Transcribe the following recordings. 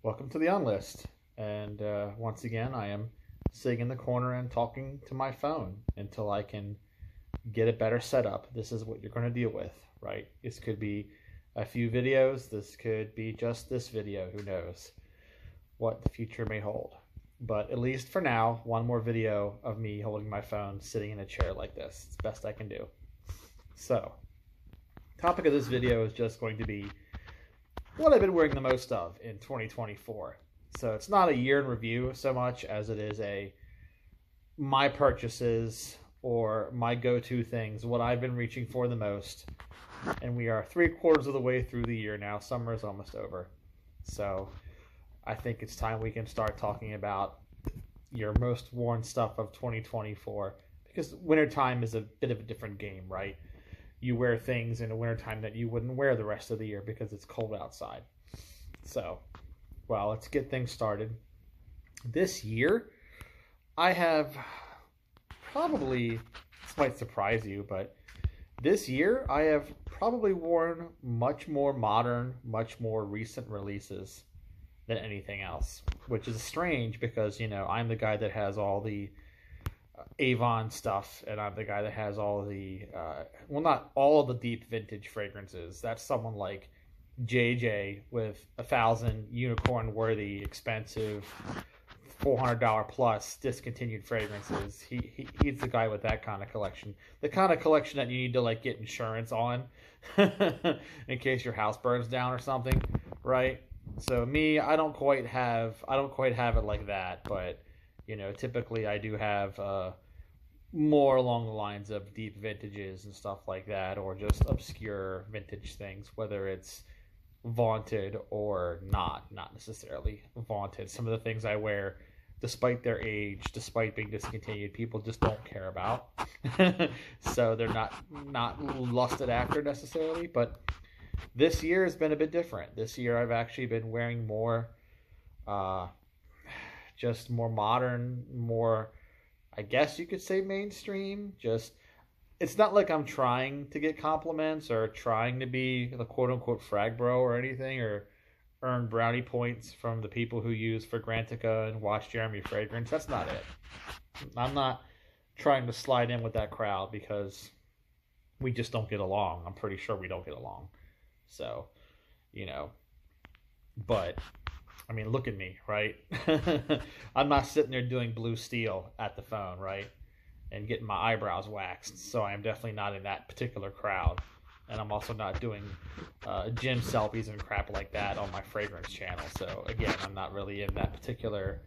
Welcome to the Unlist. And once again, I am sitting in the corner and talking to my phone until I can get a better setup. This is what you're going to deal with, right? This could be a few videos. This could be just this video. Who knows what the future may hold. But at least for now, one more video of me holding my phone sitting in a chair like this. It's the best I can do. So, topic of this video is just going to be what I've been wearing the most of in 2024. So it's not a year in review so much as it is my purchases or my go-to things, what I've been reaching for the most. And we are 3/4 of the way through the year now. Summer is almost over. So I think it's time we can start talking about your most worn stuff of 2024, because wintertime is a bit of a different game, right? You wear things in the wintertime that you wouldn't wear the rest of the year because it's cold outside. So, well, let's get things started. This year, I have probably, this might surprise you, but this year I have probably worn much more modern, much more recent releases than anything else, which is strange because, I'm the guy that has all the Avon stuff, and I'm the guy that has all the not all of the deep vintage fragrances. That's someone like JJ with 1,000 unicorn worthy expensive $400 plus discontinued fragrances. He's the guy with that kind of collection, the kind of collection that you need to get insurance on in case your house burns down or something, right? So me, I don't quite have it like that, but typically I do have more along the lines of deep vintages and stuff like that, or just obscure vintage things, whether it's vaunted or not necessarily vaunted. Some of the things I wear, despite their age, despite being discontinued, people just don't care about. So they're not lusted after necessarily. But this year has been a bit different. This year I've actually been wearing more just more modern, more, I guess you could say, mainstream. Just, it's not like I'm trying to get compliments or trying to be the quote-unquote frag bro or anything, or earn brownie points from the people who use Fragrantica and watch Jeremy Fragrance. That's not it. I'm not trying to slide in with that crowd because we just don't get along. I'm pretty sure we don't get along. So, but I mean, look at me, right? I'm not sitting there doing blue steel at the phone, right? And getting my eyebrows waxed. So I'm definitely not in that particular crowd. And I'm also not doing gym selfies and crap like that on my fragrance channel. So again, I'm not really in that particular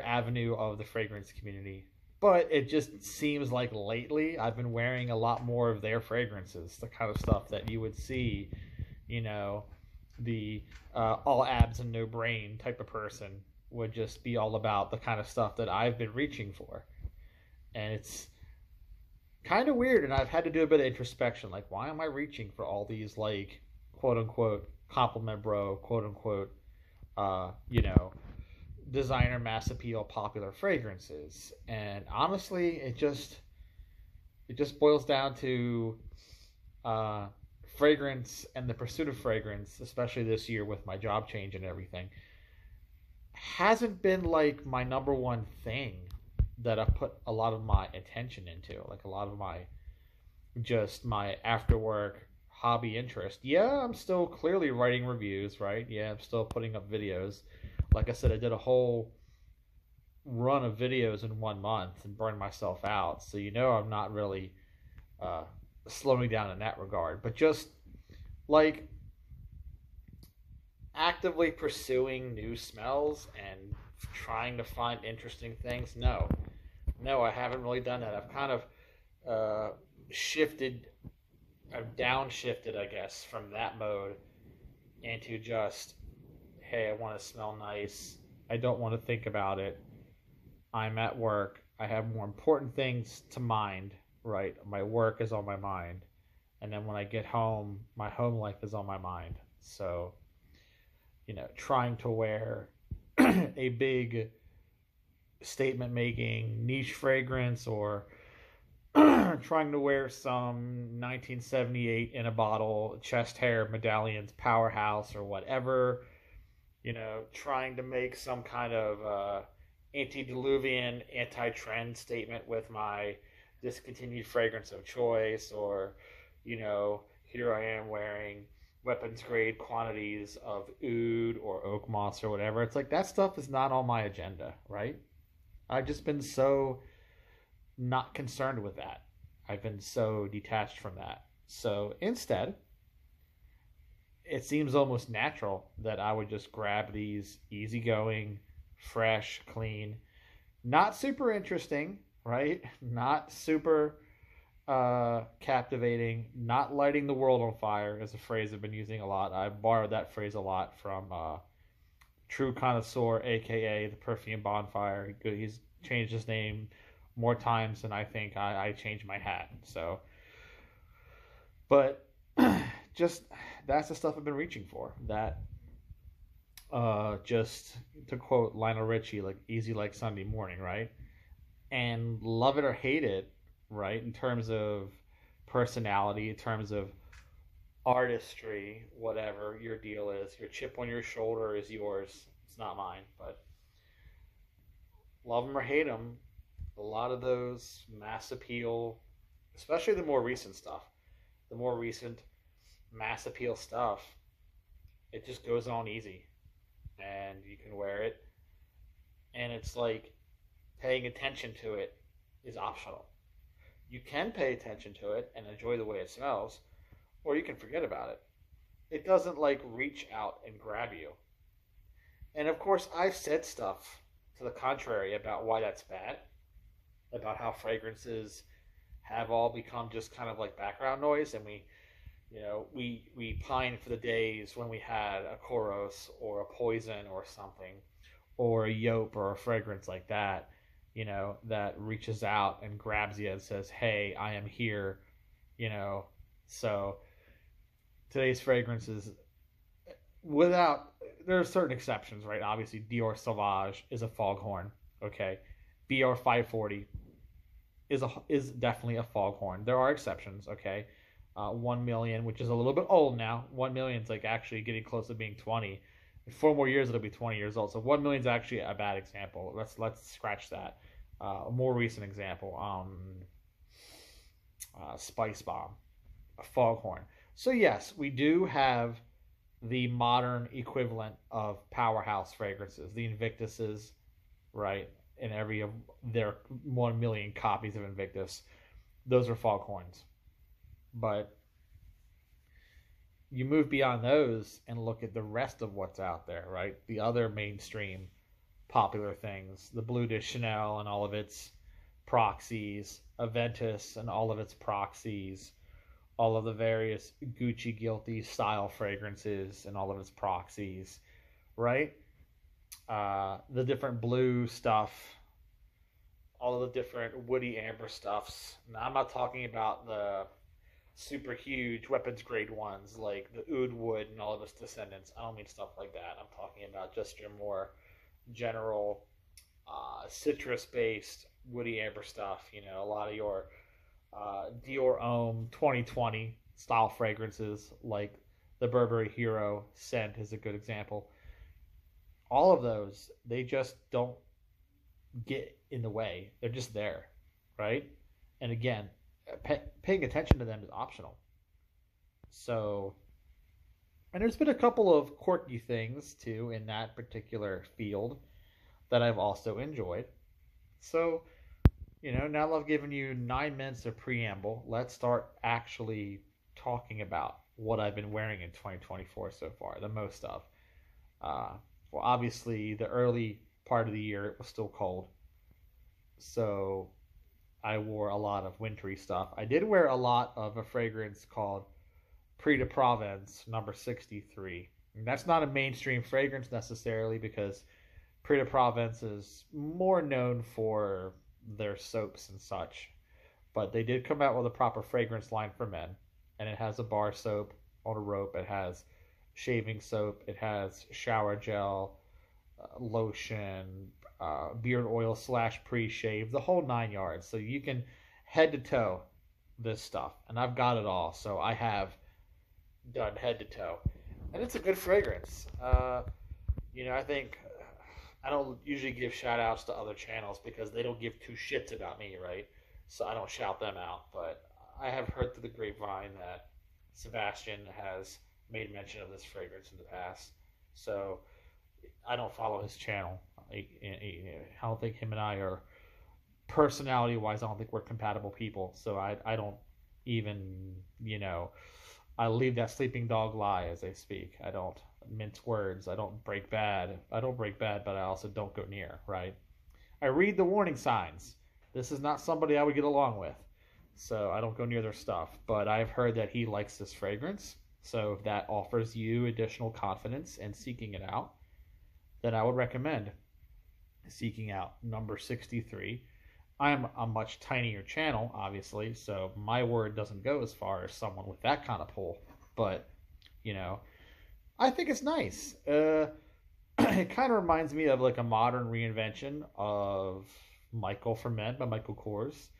avenue of the fragrance community. But it just seems like lately I've been wearing a lot more of their fragrances, the kind of stuff that you would see, the all abs and no brain type of person would just be all about the kind of stuff that I've been reaching for. And it's kind of weird, and I've had to do a bit of introspection, like, why am I reaching for all these, quote unquote compliment bro, quote unquote designer mass appeal popular fragrances? And honestly, it just boils down to fragrance, and the pursuit of fragrance, especially this year with my job change and everything, hasn't been my number one thing that I've put a lot of my attention into, a lot of my after work hobby interest. Yeah, I'm still clearly writing reviews, right? Yeah, I'm still putting up videos. Like I said, I did a whole run of videos in 1 month and burned myself out. So I'm not really slowing down in that regard. But just actively pursuing new smells and trying to find interesting things, no, I haven't really done that. I've kind of downshifted, I guess, from that mode into just, hey, I want to smell nice. I don't want to think about it. I'm at work. I have more important things to mind, right? My work is on my mind. And then when I get home, my home life is on my mind. So, trying to wear a big statement-making niche fragrance or trying to wear some 1978 in a bottle chest hair medallions powerhouse or whatever, trying to make some kind of antediluvian, anti-trend statement with my discontinued fragrance of choice, or, here I am wearing weapons grade quantities of oud or oak moss or whatever. It's like that stuff is not on my agenda, right? I've just been so not concerned with that. I've been so detached from that. So instead, it seems almost natural that I would just grab these easygoing, fresh, clean, not super interesting, right? Not super captivating, not lighting the world on fire is a phrase I've been using a lot. I borrowed that phrase a lot from True Connoisseur, aka the Perfume Bonfire. He's changed his name more times than I think I changed my hat. So, but just that's the stuff I've been reaching for. That just to quote Lionel Richie, like easy like Sunday morning, right? And love it or hate it, right? In terms of personality, in terms of artistry, whatever your deal is, your chip on your shoulder is yours. It's not mine. But love them or hate them, a lot of those mass appeal, especially the more recent stuff, the more recent mass appeal stuff, it just goes on easy and you can wear it. And it's like paying attention to it is optional. You can pay attention to it and enjoy the way it smells, or you can forget about it. It doesn't like reach out and grab you. And of course, I've said stuff to the contrary about why that's bad, about how fragrances have all become just kind of like background noise, and we pine for the days when we had a Koros or a Poison or something, or a Yope or a fragrance like that, that reaches out and grabs you and says, "Hey, I am here," So today's fragrances, without there are certain exceptions, right? Obviously, Dior Sauvage is a foghorn. Okay, BR 540 is definitely a foghorn. There are exceptions. Okay, 1 million, which is a little bit old now. 1 million is like actually getting close to being 20. In 4 more years, it'll be 20 years old. So 1 million is actually a bad example. Let's scratch that. A more recent example, Spice Bomb, a foghorn. So yes, we do have the modern equivalent of powerhouse fragrances, the Invictuses, right? In every of their 1 million copies of Invictus, those are foghorns. But you move beyond those and look at the rest of what's out there, right? The other mainstream popular things, the Bleu de Chanel and all of its proxies, Aventus and all of its proxies, all of the various Gucci Guilty style fragrances and all of its proxies, right? The different blue stuff, all of the different woody amber stuffs. Now, I'm not talking about the super huge weapons grade ones like the oud wood and all of its descendants. I don't mean stuff like that. I'm talking about just your more general citrus based woody amber stuff. A lot of your Dior Homme 2020 style fragrances like the Burberry Hero scent is a good example. All of those, they just don't get in the way. They're just there, right? And again, paying attention to them is optional. So, and there's been a couple of quirky things too in that particular field that I've also enjoyed. So, now that I've given you 9 minutes of preamble, let's start actually talking about what I've been wearing in 2024 so far, the most of. Well, obviously, the early part of the year, it was still cold. So I wore a lot of wintry stuff. I did wear a lot of a fragrance called Prix de Provence number 63. And that's not a mainstream fragrance necessarily because Prix de Provence is more known for their soaps and such. But they did come out with a proper fragrance line for men. And it has a bar soap on a rope. It has shaving soap. It has shower gel, lotion, beard oil / pre-shave, the whole 9 yards. So you can head to toe this stuff, and I've got it all. So I have done head to toe, and it's a good fragrance. I think I don't usually give shout outs to other channels because they don't give two shits about me, right? So I don't shout them out. But I have heard through the grapevine that Sebastian has made mention of this fragrance in the past. So I don't follow his channel. I don't think him and I are personality wise. I don't think we're compatible people. So I don't even I leave that sleeping dog lie as they speak. I don't mince words. I don't break bad. I don't break bad, but I also don't go near, right? I read the warning signs. This is not somebody I would get along with. So I don't go near their stuff. But I've heard that he likes this fragrance. So if that offers you additional confidence in seeking it out, then I would recommend seeking out number 63. I'm a much tinier channel, obviously, so my word doesn't go as far as someone with that kind of pull. But, I think it's nice. It kind of reminds me of like a modern reinvention of Michael for Men by Michael Kors,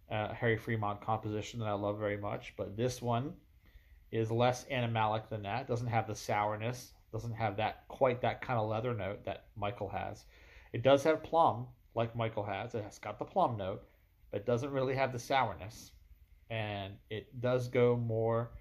Harry Fremont composition that I love very much. But this one is less animalic than that. Doesn't have the sourness. Doesn't have quite that kind of leather note that Michael has. It does have plum, like Michael has. It has got the plum note, but it doesn't really have the sourness. And it does go more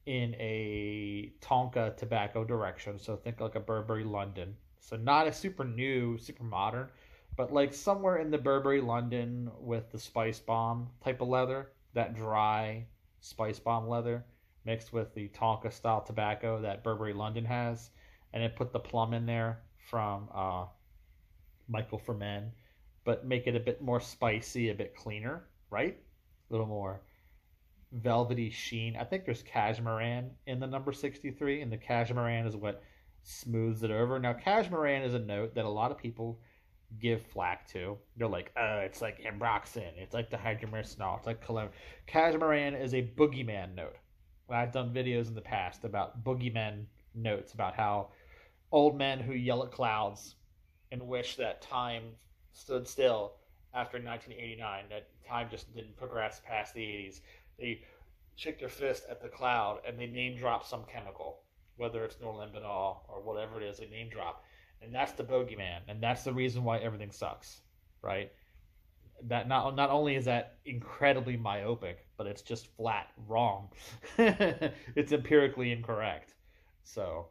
in a Tonka tobacco direction. So think like a Burberry London. So not a super new, super modern, but like somewhere in the Burberry London with the Spice Bomb type of leather, that dry Spice Bomb leather mixed with the Tonka style tobacco that Burberry London has. And it put the plum in there from Michael for Men, but make it a bit more spicy, a bit cleaner, right? A little more velvety sheen. I think there's cashmeran in the number 63, and the cashmeran is what smooths it over. Now, cashmeran is a note that a lot of people give flack to. They're like, it's like ambroxan, it's like the hydromercinol, it's like cologne. Cashmeran is a boogeyman note. I've done videos in the past about boogeyman notes, about how old men who yell at clouds and wish that time stood still after 1989, that time just didn't progress past the 80s. They shake their fist at the cloud and they name drop some chemical, whether it's norlimbanol or whatever it is, they name drop. And that's the bogeyman, and that's the reason why everything sucks, right? That not only is that incredibly myopic, but it's just flat wrong. It's empirically incorrect. So,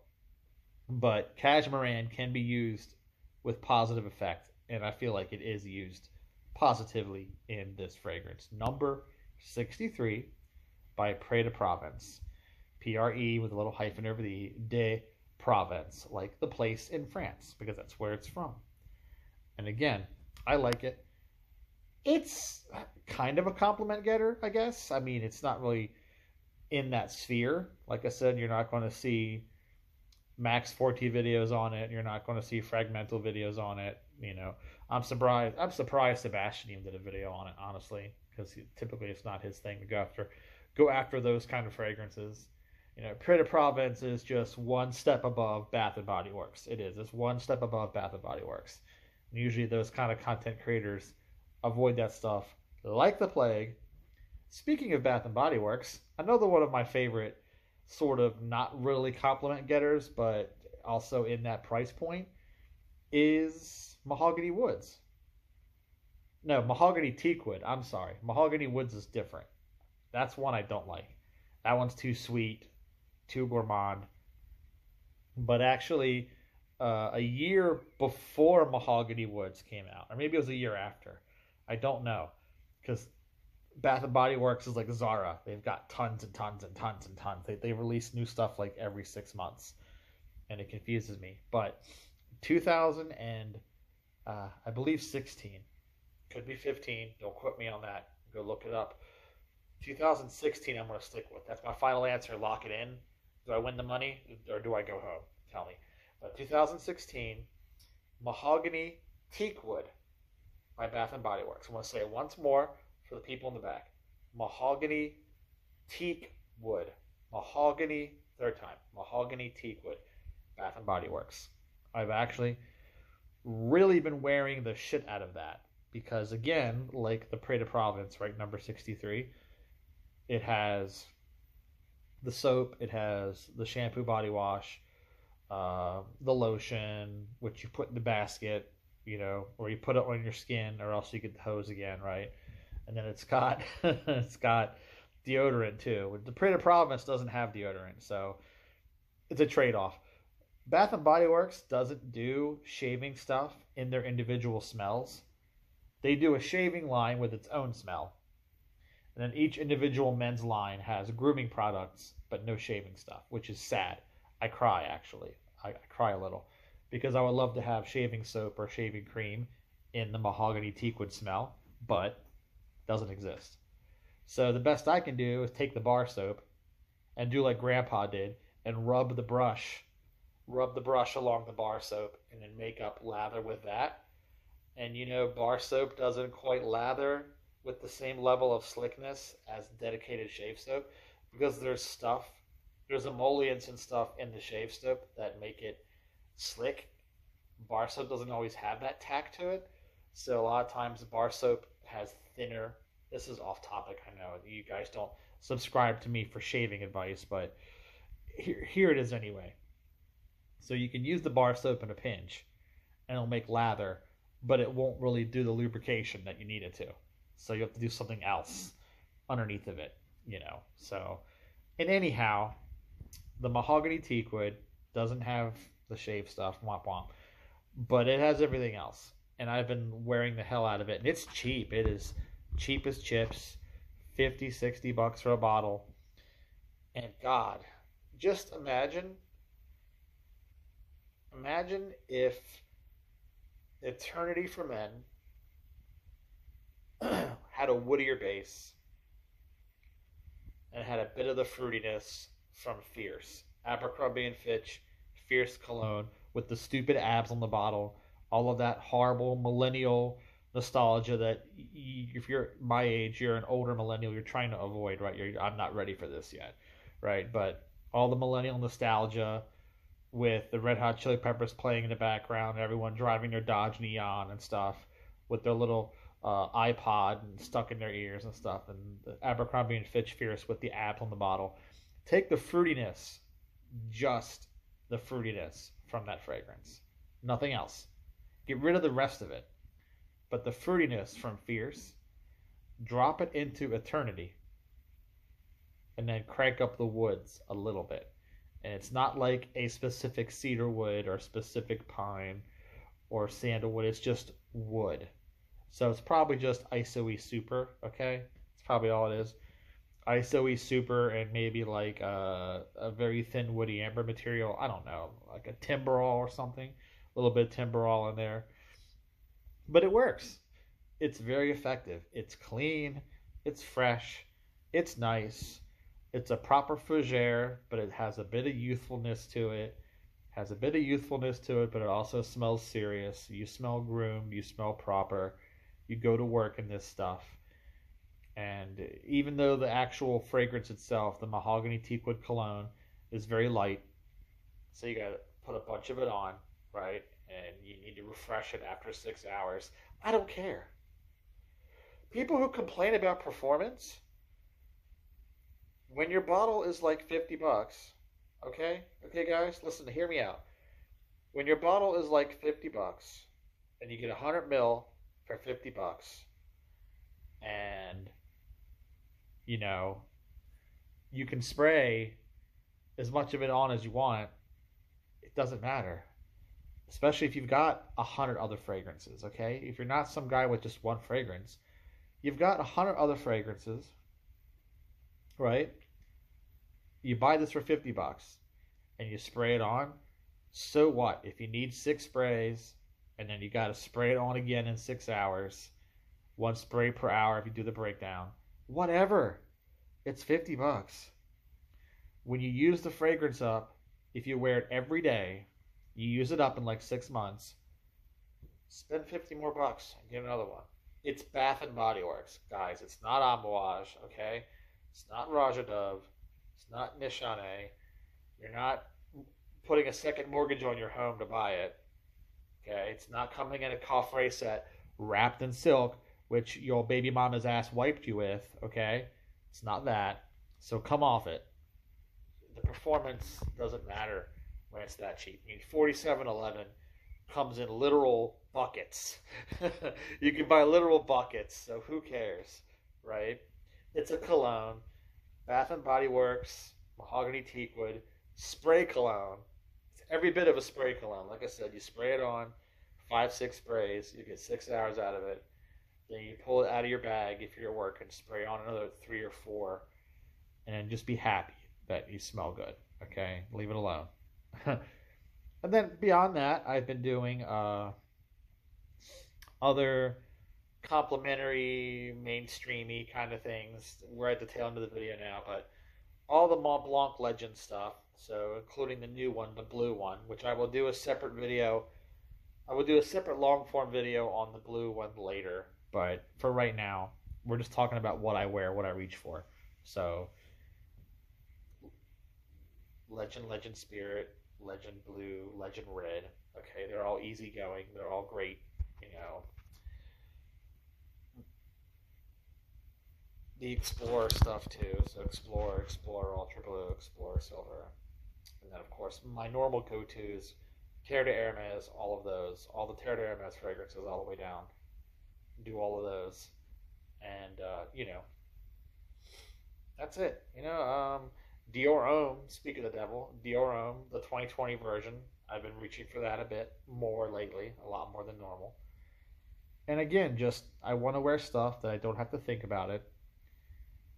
but cashmeran can be used with positive effect, and I feel like it is used positively in this fragrance. Number 63 by Pré de Provence. P-R-E with a little hyphen over the de Provence, like the place in France, because that's where it's from. And again, I like it. It's kind of a compliment getter, I guess. I mean, it's not really in that sphere. Like I said, you're not going to see Max Forte videos on it. You're not going to see Fragmental videos on it. I'm surprised Sebastian even did a video on it, honestly, because typically it's not his thing to go after those kind of fragrances. Pré de Provence is just one step above Bath and Body Works. It is. It's one step above Bath and Body Works. And usually those kind of content creators avoid that stuff like the plague. Speaking of Bath and Body Works, another one of my favorite sort of not really compliment getters, but also in that price point, is Mahogany Woods. No, Mahogany Teakwood. I'm sorry. Mahogany Woods is different. That's one I don't like. That one's too sweet, too gourmand. But actually, a year before Mahogany Woods came out, or maybe it was a year after, I don't know, because Bath and Body Works is like Zara. They've got tons and tons and tons and tons. They release new stuff like every 6 months, and it confuses me. But 2000 and I believe 16, could be 15. Don't quote me on that. Go look it up. 2016, I'm going to stick with. That's my final answer. Lock it in. Do I win the money or do I go home? Tell me. But 2016, Mahogany Teakwood by Bath and Body Works. I'm going to say it once more for the people in the back. Mahogany Teakwood. Mahogany, third time. Mahogany Teakwood. Bath and Body Works. I've actually really been wearing the shit out of that. because again, like the Prada Province, right, number 63, it has the soap, it has the shampoo, body wash, the lotion, which you put in the basket, or you put it on your skin, or else you get the hose again, right? And then it's got it's got deodorant too. The Prada Province doesn't have deodorant, so it's a trade-off. Bath and Body Works doesn't do shaving stuff in their individual smells. They do a shaving line with its own smell. And then each individual men's line has grooming products, but no shaving stuff, which is sad. I cry, actually. I cry a little because I would love to have shaving soap or shaving cream in the mahogany teakwood smell, but it doesn't exist. So the best I can do is take the bar soap and do like Grandpa did and rub the brush along the bar soap and then make up lather with that. And bar soap doesn't quite lather with the same level of slickness as dedicated shave soap because there's emollients and stuff in the shave soap that make it slick. Bar soap doesn't always have that tack to it. So a lot of times bar soap has thinner. This is off topic, I know. You guys don't subscribe to me for shaving advice, but here it is anyway. So you can use the bar soap in a pinch and it'll make lather, but it won't really do the lubrication that you need it to. So you have to do something else underneath of it, So, and anyhow, the mahogany teakwood doesn't have the shave stuff, womp womp, but it has everything else. And I've been wearing the hell out of it. And it's cheap. It is cheap as chips, 50, 60 bucks for a bottle. And God, just imagine if Eternity for Men had a woodier base and had a bit of the fruitiness from Fierce. Abercrombie and Fitch, Fierce cologne with the stupid abs on the bottle. All of that horrible millennial nostalgia that if you're my age, you're an older millennial, you're trying to avoid, right? I'm not ready for this yet, right? But all the millennial nostalgia with the Red Hot Chili Peppers playing in the background, everyone driving their Dodge Neon and stuff with their little iPod and stuck in their ears and stuff, and the Abercrombie and Fitch Fierce with the abs on the bottle. Take the fruitiness, just the fruitiness from that fragrance. Nothing else. Get rid of the rest of it. But the fruitiness from Fierce, drop it into Eternity, and then crank up the woods a little bit. And it's not like a specific cedar wood or specific pine or sandalwood. It's just wood. So it's probably just ISO-E Super, okay? It's probably all it is. ISO-E Super and maybe like a very thin woody amber material. I don't know, like a Timberall or something. A little bit of Timberall in there. But it works. It's very effective. It's clean. It's fresh. It's nice. It's a proper fougere, but it has a bit of youthfulness to it. But it also smells serious. You smell groomed. You smell proper. You go to work in this stuff. And even though the actual fragrance itself, the mahogany teakwood cologne, is very light, so you gotta put a bunch of it on, right? And you need to refresh it after 6 hours. I don't care. People who complain about performance, when your bottle is like 50 bucks, okay? Okay, guys, listen, hear me out. When your bottle is like 50 bucks and you get 100 mil for 50 bucks and, you can spray as much of it on as you want, it doesn't matter. Especially if you've got 100 other fragrances, okay? If you're not some guy with just one fragrance, you've got 100 other fragrances, right? You buy this for 50 bucks and you spray it on. So what? If you need 6 sprays and then you got to spray it on again in 6 hours, 1 spray per hour if you do the breakdown, whatever. It's 50 bucks. When you use the fragrance up, if you wear it every day, you use it up in like 6 months, spend 50 more bucks and get another one. It's Bath and Body Works, guys. It's not Amouage, okay? It's not Raja Dove. It's not Nishane. You're not putting a second mortgage on your home to buy it, okay? It's not coming in a coffret set wrapped in silk, which your baby mama's ass wiped you with, okay? It's not that. So come off it. The performance doesn't matter when it's that cheap. I mean, 47.11 comes in literal buckets. You can buy literal buckets, so who cares, right? It's a cologne. Bath and Body Works, mahogany teakwood, spray cologne. It's every bit of a spray cologne. Like I said, you spray it on, 5, 6 sprays. You get 6 hours out of it. Then you pull it out of your bag if you're working, spray on another 3 or 4, and just be happy that you smell good. Okay, leave it alone. And then beyond that, I've been doing other complimentary, mainstreamy kind of things. We're at the tail end of the video now, but all the Mont Blanc Legend stuff, so including the new one, the blue one, which I will do a separate video. I will do a separate long form video on the blue one later, but for right now, we're just talking about what I wear, what I reach for. So, Legend Spirit, Legend Blue, Legend Red. Okay, they're all easygoing. They're all great, you know. The Explorer stuff too. So Explorer, Ultra Blue, Explorer Silver. And then, of course, my normal go-tos, Terre de Hermes, all of those. All the Terre de Hermes fragrances all the way down. Do all of those. And, that's it. Dior Homme, speak of the devil, Dior Homme, the 2020 version. I've been reaching for that a bit more lately, a lot more than normal. And again, just I want to wear stuff that I don't have to think about it.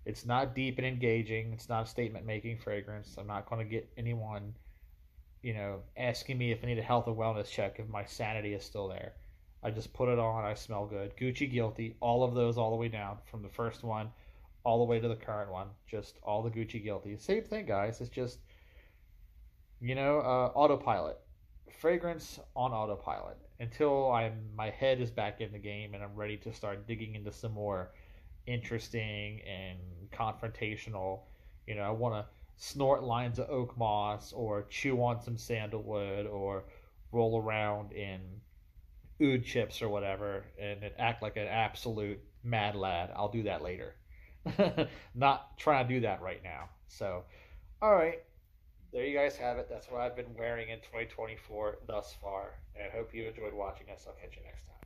It's not deep and engaging. It's not a statement making fragrance. I'm not going to get anyone, asking me if I need a health or wellness check if my sanity is still there. I just put it on. I smell good. Gucci Guilty, all of those all the way down from the first one all the way to the current one. Just all the Gucci Guilty. Same thing, guys. It's just, autopilot. Fragrance on autopilot until my head is back in the game and I'm ready to start digging into some more interesting and confrontational. I want to snort lines of oak moss or chew on some sandalwood or roll around in oud chips or whatever and act like an absolute mad lad. I'll do that later. Not trying to do that right now. So, all right. There you guys have it. That's what I've been wearing in 2024 thus far. And I hope you enjoyed watching us. I'll catch you next time.